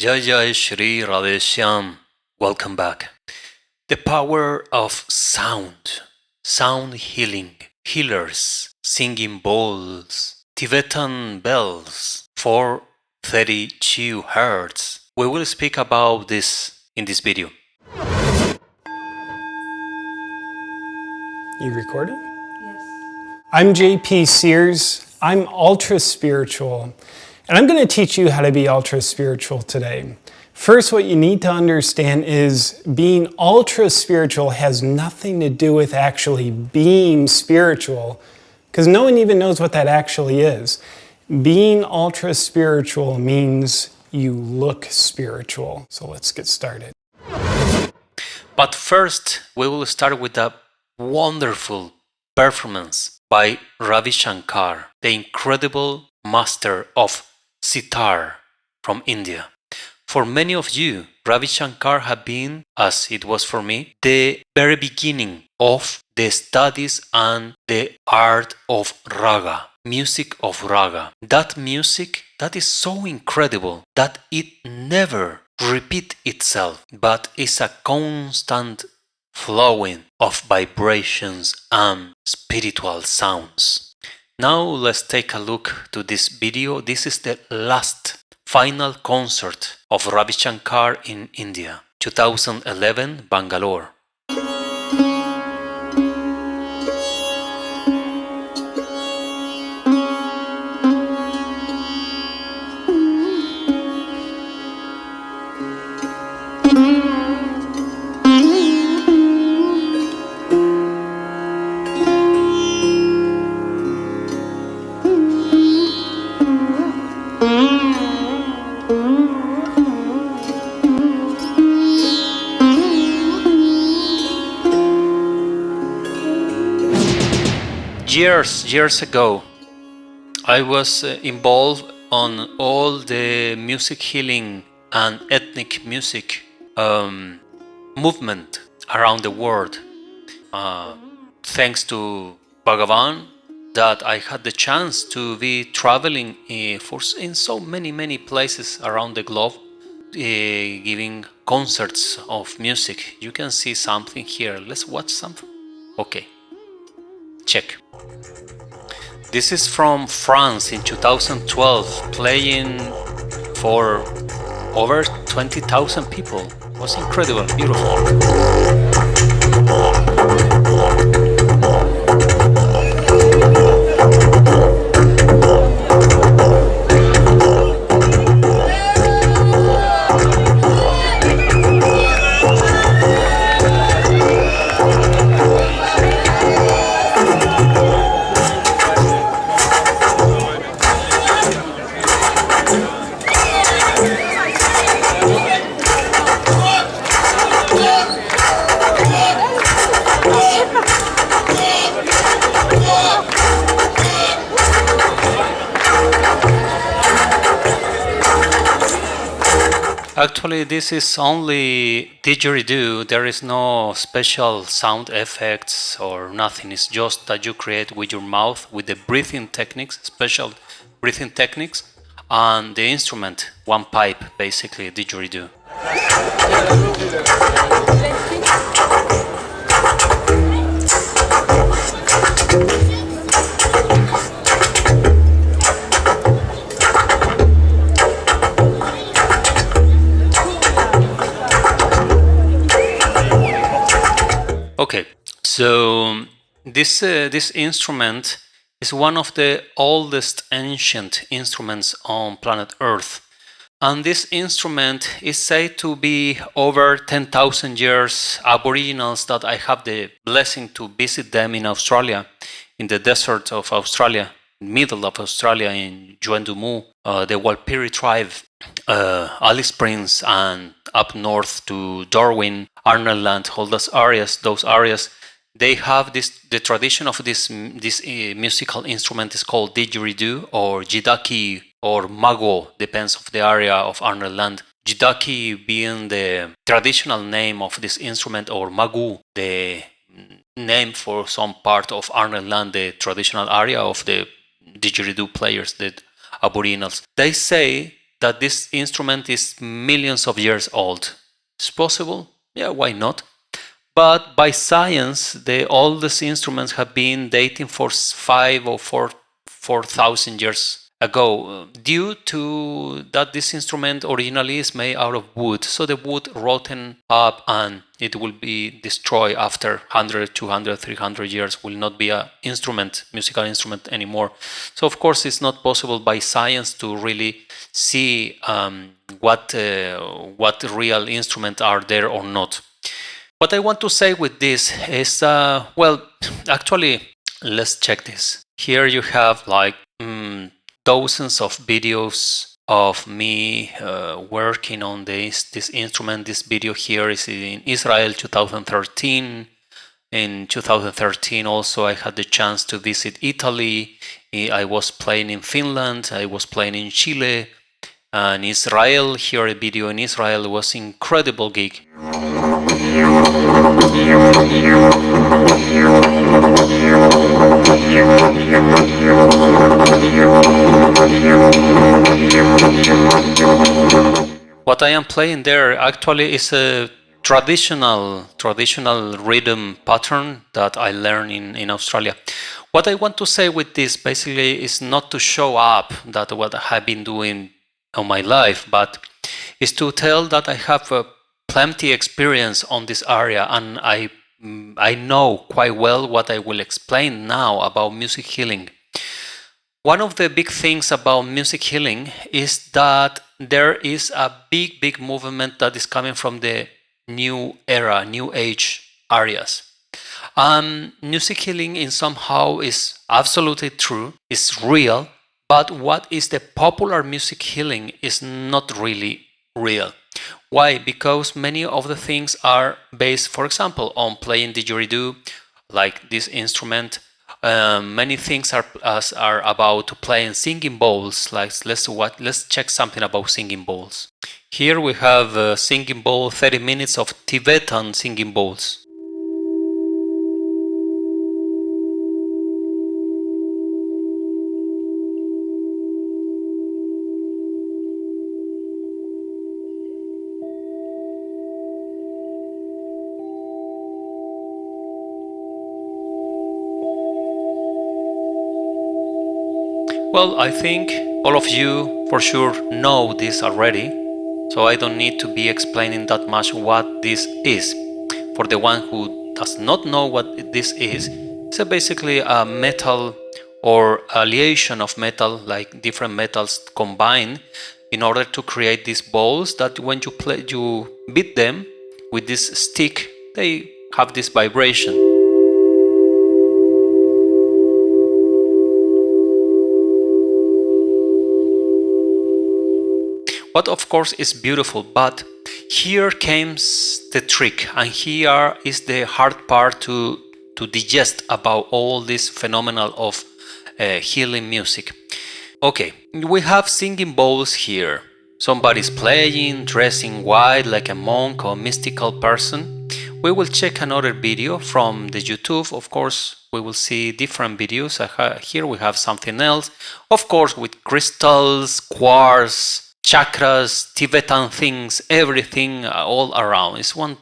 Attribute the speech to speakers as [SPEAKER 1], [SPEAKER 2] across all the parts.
[SPEAKER 1] Jai Jai Shri Radhe Shyam. Welcome back. The power of sound. Sound healing. Healers. Singing bowls. Tibetan bells. 432 hertz. We will speak about this in this video.
[SPEAKER 2] You recording? Yes. I'm JP Sears. I'm ultra spiritual, and I'm going to teach you how to be ultra spiritual today. First, what you need to understand is being ultra spiritual has nothing to do with actually being spiritual, because no one even knows what that actually is. Being ultra spiritual means you look spiritual. So let's get started.
[SPEAKER 1] But first, we will start with a wonderful performance by Ravi Shankar, the incredible master of sitar from India. For many of you, Ravi Shankar have been, as it was for me, the very beginning of the studies and the art of raga, music of raga. That music that is so incredible that it never repeats itself, but is a constant flowing of vibrations and spiritual sounds. Now let's take a look to this video. This is the last final concert of Ravi Shankar in India, 2011, Bangalore. Years ago, I was involved on all the music healing and ethnic music movement around the world. Thanks to Bhagavān, that I had the chance to be traveling in so many places around the globe, giving concerts of music. You can see something here. Let's watch something. Okay, check. This is from France in 2012, playing for over 20,000 people. It was incredible, beautiful. Actually, this is only Didgeridoo. There is no special sound effects or nothing. It's just that you create with your mouth with the breathing techniques, special breathing techniques, and the instrument, one pipe, basically, Didgeridoo. Okay, so this instrument is one of the oldest ancient instruments on planet Earth. And this instrument is said to be over 10,000 years. Aboriginals that I have the blessing to visit them in Australia, in the desert of Australia, middle of Australia in Juandumu, the Walpiri tribe, Alice Springs, and up north to Darwin, Arnhem Land, all those areas, they have the tradition of this musical instrument is called Didgeridoo or Jidaki or Mago, depends of the area of Arnhem Land. Jidaki being the traditional name of this instrument, or Magu, the name for some part of Arnhem Land, the traditional area of the Didgeridoo players, the Aboriginals. They say that this instrument is millions of years old. It's possible? Yeah, why not? But by science, the oldest instruments have been dating for 4,000 years ago, due to that this instrument originally is made out of wood. So the wood rotten up and it will be destroyed after 100, 200, 300 years, will not be a musical instrument anymore. So of course it's not possible by science to really see what real instruments are there or not. What I want to say with this is, actually, let's check this. Here you have like dozens of videos of me working on this instrument. This video here is in Israel 2013. In 2013 also I had the chance to visit Italy. I was playing in Finland, I was playing in Chile, and Israel. Here a video in Israel was incredible gig. What I am playing there actually is a traditional rhythm pattern that I learned in Australia. What I want to say with this basically is not to show up that what I have been doing all my life, but is to tell that I have plenty experience on this area, and I know quite well what I will explain now about music healing. One of the big things about music healing is that there is a big movement that is coming from the new era, new age areas. Music healing in somehow is absolutely true, is real, but what is the popular music healing is not really real. Why? Because many of the things are based, for example, on playing didgeridoo, like this instrument. Many things are about playing singing bowls. Like let's check something about singing bowls. Here we have singing bowl, 30 minutes of Tibetan singing bowls. Well, I think all of you for sure know this already, so I don't need to be explaining that much what this is. For the one who does not know what this is, it's basically a metal or alliation of metal, like different metals combined in order to create these bowls that when you beat them with this stick, they have this vibration. What of course is beautiful, but here comes the trick, and here is the hard part to digest about all this phenomenon of healing music. Okay, we have singing bowls here. Somebody's playing, dressing white like a monk or mystical person. We will check another video from the YouTube. Of course, we will see different videos. Here we have something else. Of course, with crystals, quartz, chakras, Tibetan things, everything all around. It's one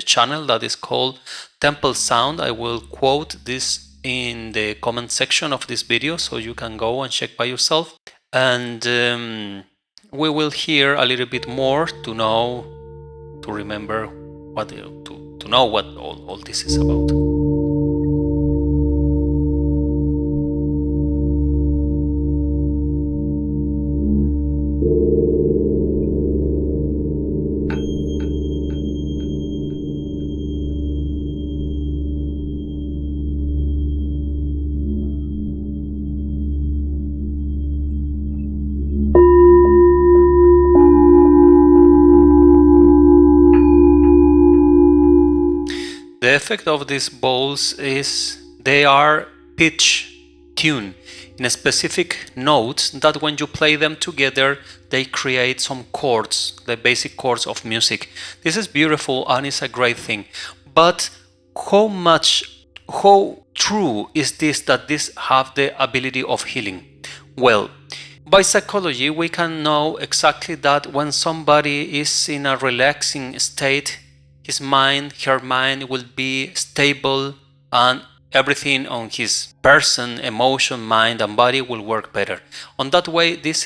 [SPEAKER 1] channel that is called Temple Sound. I will quote this in the comment section of this video, so you can go and check by yourself. And we will hear a little bit more to remember what to know what all this is about. The effect of these bowls is they are pitch tuned in specific notes that when you play them together, they create some chords, the basic chords of music. This is beautiful and it's a great thing. But how true is this that this have the ability of healing? Well, By psychology, we can know exactly that when somebody is in a relaxing state, his mind, her mind will be stable, and everything on his person, emotion, mind, and body will work better. On that way, this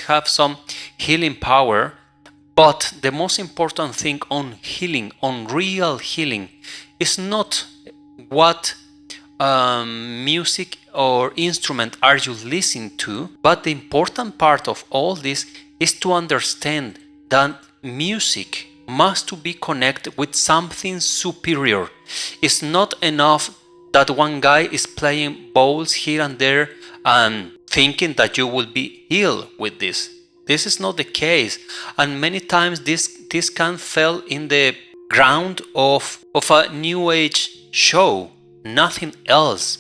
[SPEAKER 1] have some healing power. But the most important thing on healing, on real healing, is not what music or instrument are you listening to, but the important part of all this is to understand that music must be connected with something superior. It's not enough that one guy is playing bowls here and there and thinking that you will be healed with this. This is not the case, and many times this can fall in the ground of a new age show, nothing else.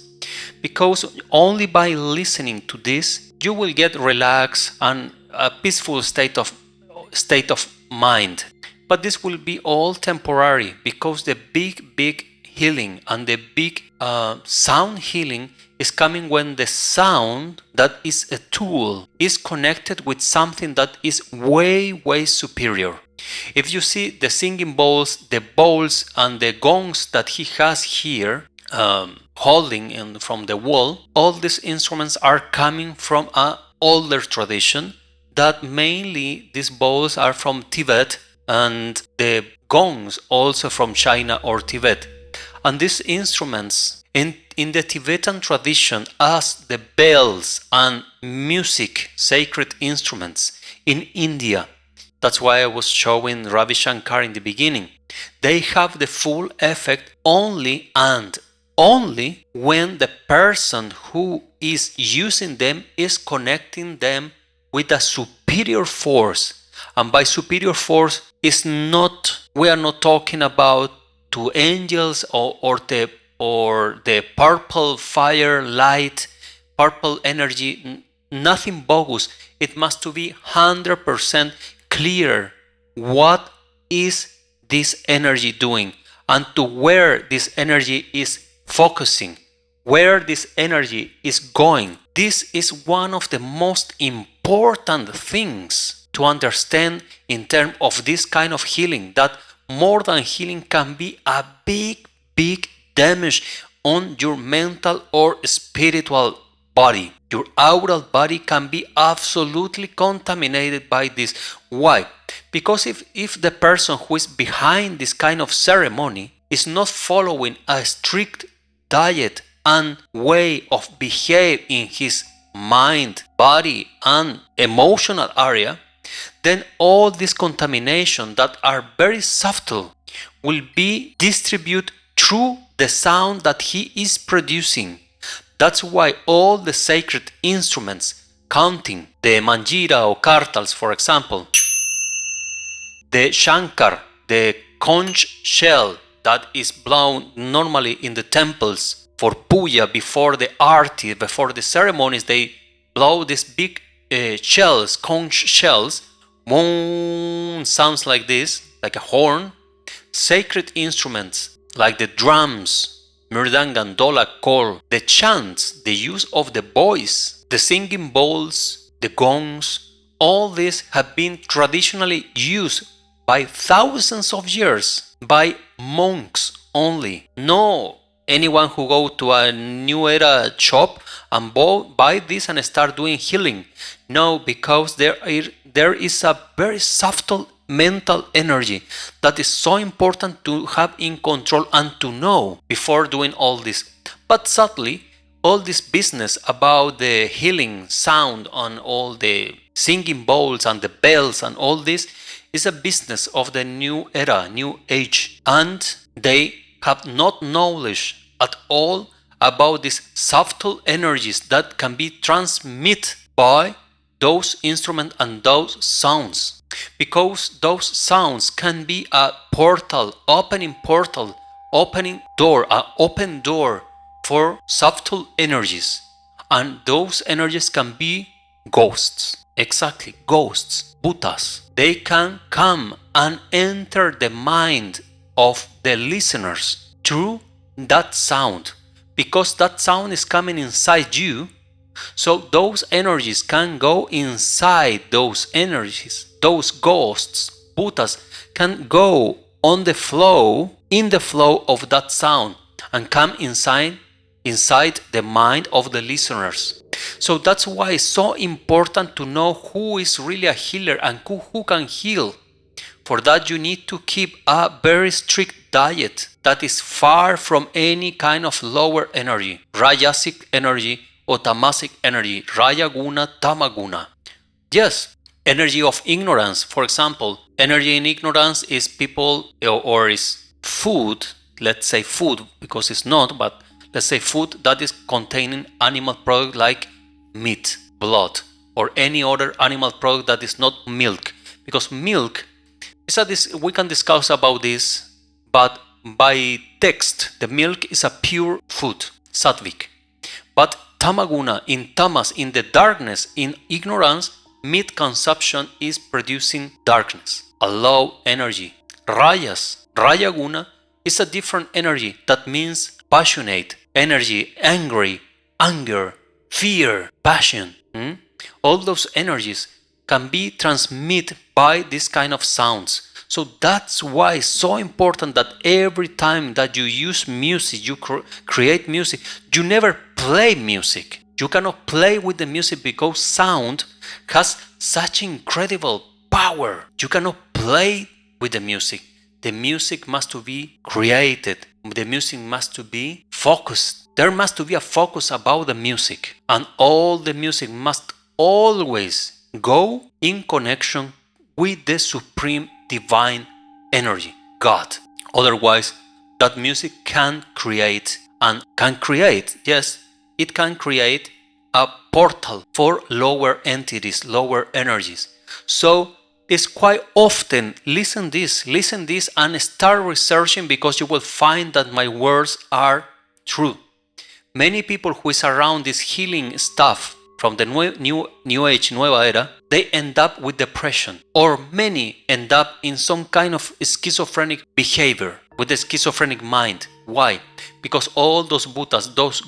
[SPEAKER 1] Because only by listening to this you will get relaxed and a peaceful state of mind. But this will be all temporary, because the big healing and the big sound healing is coming when the sound that is a tool is connected with something that is way superior. If you see the singing bowls, the bowls and the gongs that he has here holding in from the wall, all these instruments are coming from an older tradition, that mainly these bowls are from Tibet and the gongs also from China or Tibet. And these instruments in the Tibetan tradition, as the bells and music, sacred instruments in India, that's why I was showing Ravi Shankar in the beginning, they have the full effect only when the person who is using them is connecting them with a superior force. And by superior force, we are not talking about two angels or the purple fire, light, purple energy, nothing bogus. It must to be 100% clear what is this energy doing and to where this energy is focusing, where this energy is going. This is one of the most important things to understand in terms of this kind of healing, that more than healing can be a big damage on your mental or spiritual body. Your aural body can be absolutely contaminated by this. Why? Because if the person who is behind this kind of ceremony is not following a strict diet and way of behave in his mind, body, and emotional area, then all this contamination that are very subtle will be distributed through the sound that he is producing. That's why all the sacred instruments, counting the manjira or kartals, for example, the Shankar, the conch shell that is blown normally in the temples for puja, before the arti, before the ceremonies, they blow these big shells, conch shells. Boom, sounds like this, like a horn. Sacred instruments like the drums, mridanga, dhola, kol, the chants, the use of the voice, the singing bowls, the gongs, all these have been traditionally used by thousands of years by monks only. No anyone who go to a new era shop and buy this and start doing healing. No, because there is a very subtle mental energy that is so important to have in control and to know before doing all this. But sadly, all this business about the healing sound and all the singing bowls and the bells and all this is a business of the new era, new age, and they have not knowledge at all about these subtle energies that can be transmitted by those instruments and those sounds, because those sounds can be a portal, opening door, an open door for subtle energies, and those energies can be ghosts. Exactly, ghosts, bhutas. They can come and enter the mind of the listeners through that sound, because that sound is coming inside you So those energies can go inside those energies. Those ghosts, bhutas, can go on the flow, in the flow of that sound, and come inside the mind of the listeners. So that's why it's so important to know who is really a healer and who can heal. For that, you need to keep a very strict diet that is far from any kind of lower energy, rajasic energy or tamasic energy, raya guna, tamaguna. Yes, energy of ignorance. For example, energy in ignorance is people or is food, let's say food, because it's not, but let's say food that is containing animal product like meat, blood, or any other animal product that is not milk. Because milk, we can discuss about this, but by text, the milk is a pure food, sattvic. But tamaguna, in tamas, in the darkness, in ignorance, meat consumption is producing darkness, a low energy. Rayaguna is a different energy that means passionate energy, angry, anger, fear, passion. All those energies can be transmitted by this kind of sounds. So that's why it's so important that every time that you use music, you create music, you never play music. You cannot play with the music because sound has such incredible power. You cannot play with the music. The music must be created. The music must be focused. There must be a focus about the music. And all the music must always go in connection with the supreme divine energy, God. Otherwise, that music can create, yes, it can create a portal for lower entities, lower energies. So it's quite often, listen this and start researching, because you will find that my words are true. Many people who is around this healing stuff from the new age, nueva era, they end up with depression, or many end up in some kind of schizophrenic behavior, with a schizophrenic mind. Why? Because all those bhutas, those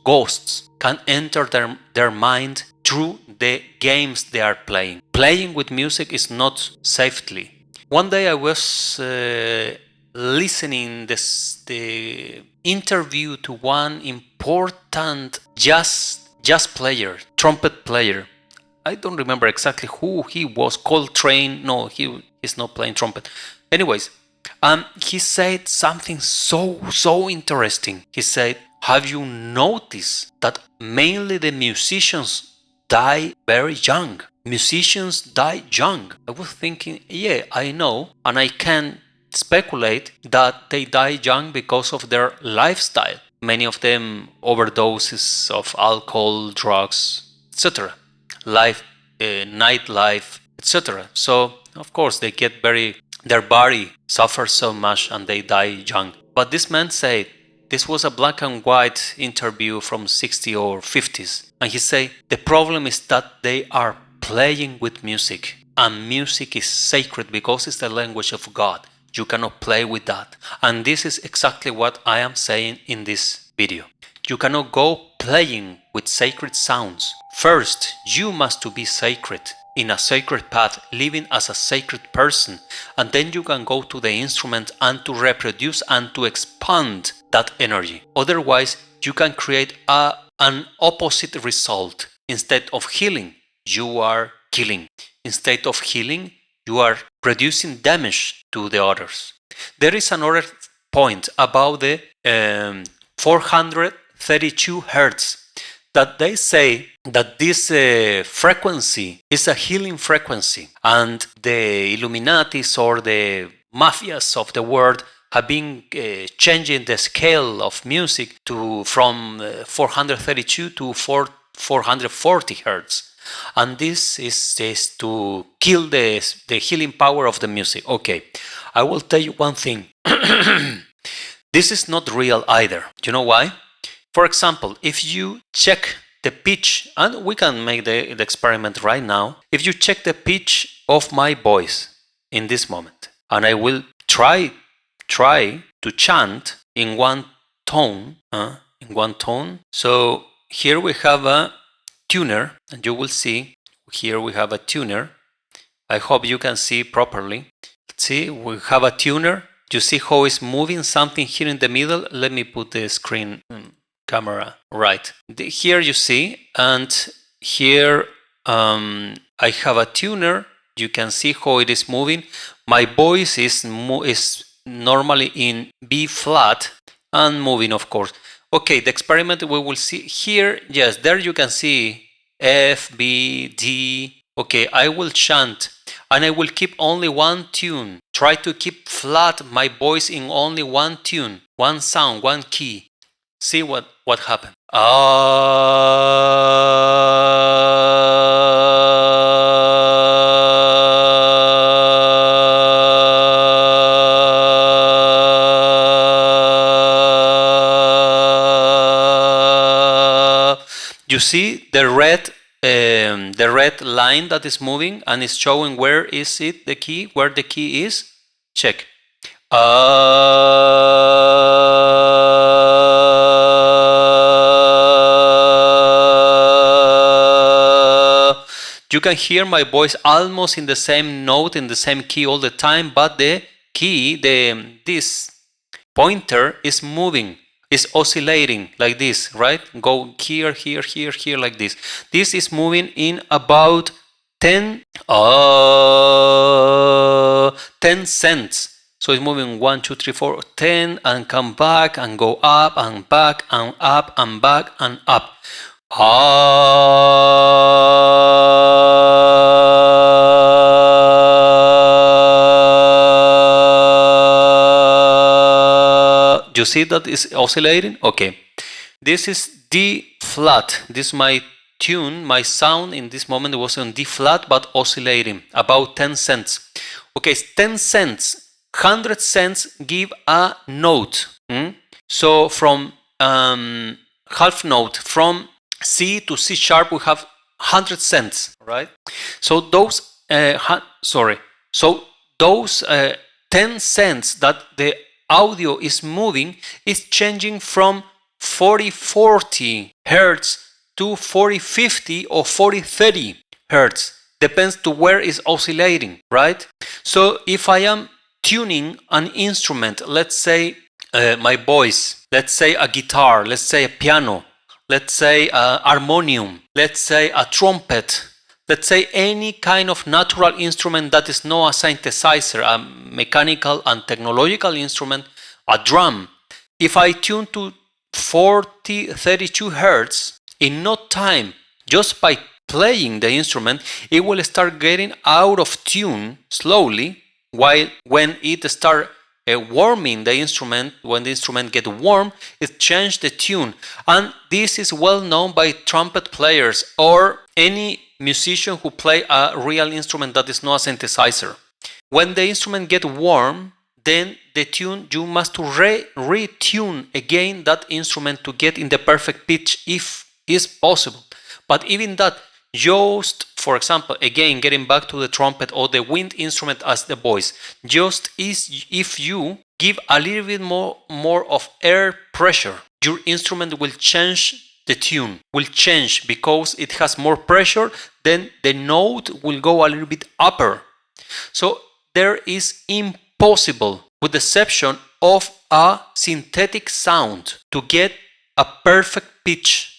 [SPEAKER 1] ghosts can enter their mind through the games they are playing. Playing with music is not safely. One day I was listening the interview to one important jazz player, trumpet player. I don't remember exactly who he was. Coltrane. No, he's not playing trumpet. Anyways, he said something so interesting. He said, have you noticed that mainly the musicians die very young? Musicians die young. I was thinking, yeah, I know, and I can speculate that they die young because of their lifestyle. Many of them overdoses of alcohol, drugs, etc. Nightlife, etc. So of course they get their body suffers so much and they die young. But this man said, this was a black and white interview from 60s or 50s, and he said the problem is that they are playing with music, and music is sacred because it's the language of God. You cannot play with that. And this is exactly what I am saying in this video. You cannot go playing with sacred sounds. First, you must be sacred, in a sacred path, living as a sacred person, and then you can go to the instrument and to reproduce and to expand that energy. Otherwise, you can create an opposite result. Instead of healing, you are killing. Instead of healing, you are producing damage to the others. There is another point about the 432 hertz, that they say that this frequency is a healing frequency, and the Illuminatis or the mafias of the world have been changing the scale of music from 432 to 440 hertz. And this is to kill the healing power of the music. Okay, I will tell you one thing. This is not real either. Do you know why? For example, if you check the pitch, and we can make the experiment right now. If you check the pitch of my voice in this moment, and I will try to chant in one tone, So here we have a tuner, and you will see here we have a tuner. I hope you can see properly. Let's see, we have a tuner. You see how it's moving something here in the middle? Let me put the screen camera right. Here you see, and here I have a tuner. You can see how it is moving. My voice is normally in B flat and moving, of course. Okay, the experiment we will see here. Yes, there you can see F, B, D. Okay, I will chant and I will keep only one tune. Try to keep flat my voice in only one tune, one sound, one key. See what happened. You see the red line that is moving and is showing where is it, the key, where the key is. Check. You can hear my voice almost in the same note, in the same key all the time, but the key, this pointer is moving, is oscillating like this, right? Go here, here, here, here, like this. This is moving in about 10 cents. So it's moving 1, 2, 3, 4, 10 and come back and go up and back and up and back and up. You see that is oscillating? Okay. This is D flat. This is my tune, my sound in this moment was on D flat but oscillating, about 10 cents. Okay, 10 cents. 100 cents give a note. So from half note, from C to C sharp, we have 100 cents, right? So those, those 10 cents that the audio is moving is changing from 40-40 hertz to 40-50 or 40-30 hertz. Depends to where is oscillating, right? So if I am tuning an instrument, let's say my voice, let's say a guitar, let's say a piano, let's say a harmonium, let's say a trumpet, let's say any kind of natural instrument that is not a synthesizer, a mechanical and technological instrument, a drum. If I tune to 40-32 hertz, in no time, just by playing the instrument, it will start getting out of tune slowly, while when it starts warming the instrument, when the instrument gets warm, it changes the tune. And this is well known by trumpet players or any musician who play a real instrument that is not a synthesizer. When the instrument gets warm, then the tune, you must retune again that instrument to get in the perfect pitch if is possible. But even that, just for example, again getting back to the trumpet or the wind instrument as the voice, just is if you give a little bit more of air pressure, your instrument will change, the tune will change because it has more pressure, then the note will go a little bit upper. So there is impossible, with the exception of a synthetic sound, to get a perfect pitch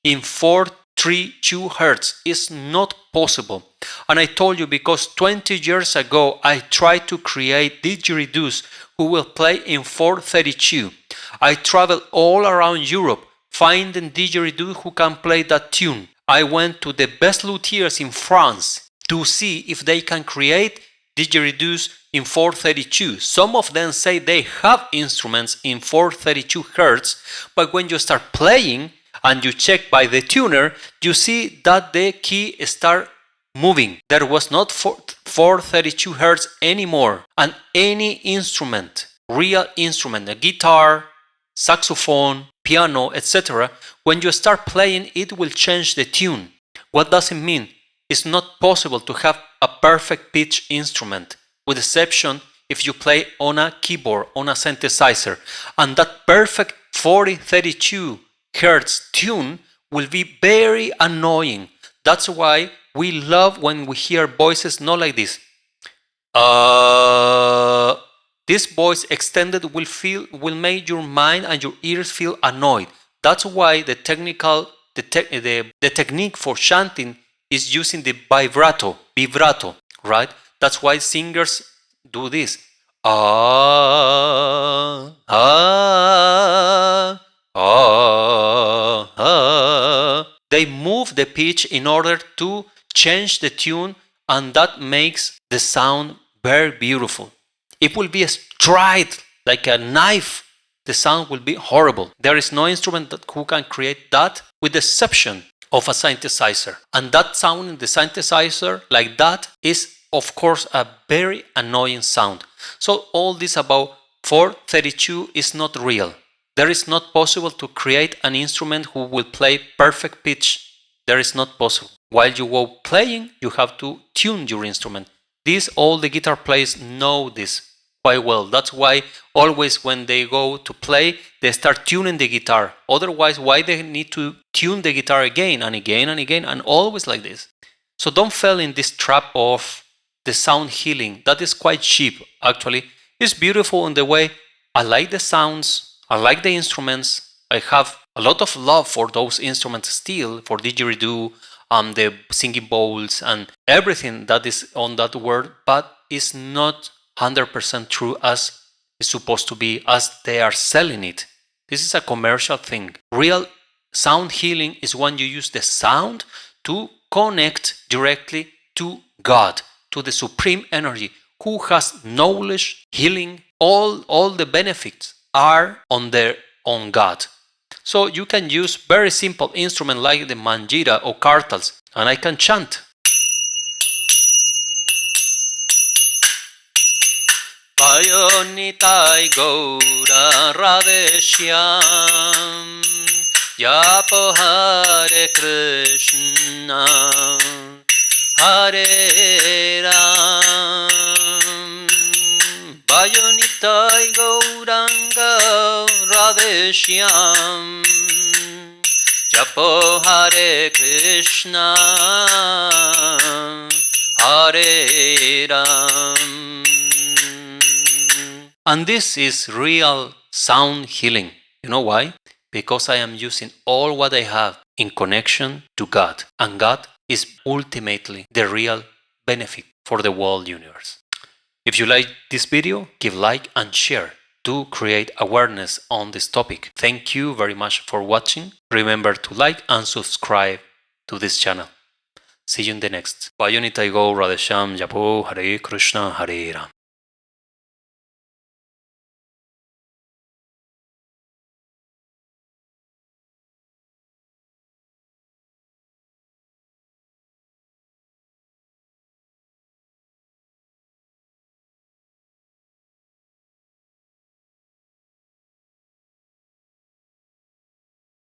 [SPEAKER 1] in 432 hertz. Is not possible. And I told you because 20 years ago I tried to create didgeridoos who will play in 432. I traveled all around Europe finding didgeridoo who can play that tune. I went to the best luthiers in France to see if they can create didgeridoos in 432. Some of them say they have instruments in 432 hertz, but when you start playing and you check by the tuner, you see that the key start moving. There was not 432 hertz anymore. And any instrument, real instrument, a guitar, saxophone, piano, etc., when you start playing, it will change the tune. What does it mean? It's not possible to have a perfect pitch instrument, with exception if you play on a keyboard, on a synthesizer. And that perfect 40-32 hertz tune will be very annoying. That's why we love when we hear voices not like this. This voice extended will make your mind and your ears feel annoyed. That's why the technique for chanting is using the vibrato, right? That's why singers do this. Ah, ah, ah, ah. They move the pitch in order to change the tune, and that makes the sound very beautiful. It will be a stride like a knife. The sound will be horrible. There is no instrument who can create that with the exception of a synthesizer. And that sound in the synthesizer like that is of course a very annoying sound. So all this about 432 is not real. There is not possible to create an instrument who will play perfect pitch. There is not possible. While you go playing, you have to tune your instrument. This, all the guitar players know this quite well. That's why always when they go to play, they start tuning the guitar. Otherwise, why they need to tune the guitar again and again and again and always like this? So don't fall in this trap of the sound healing. That is quite cheap, actually. It's beautiful in the way I like the sounds, I like the instruments. I have a lot of love for those instruments still, for didgeridoo, the singing bowls and everything that is on that word, but it's not 100% true as it's supposed to be, as they are selling it. This is a commercial thing. Real sound healing is when you use the sound to connect directly to God, to the supreme energy, who has knowledge, healing, all the benefits are on God. So you can use very simple instrument like the manjira or kartals, and I can chant. Vayonitai Gaura Radeshyam Yapo Hare Krishna Hare Ram Vayonitai Gauranga Radeshyam Yapo Hare Krishna Hare Ram. And this is real sound healing. You know why? Because I am using all what I have in connection to God. And God is ultimately the real benefit for the world universe. If you like this video, give like and share to create awareness on this topic. Thank you very much for watching. Remember to like and subscribe to this channel. See you in the next. Vayonitai Go Radhesham Japo Hare Krishna Hare Ram.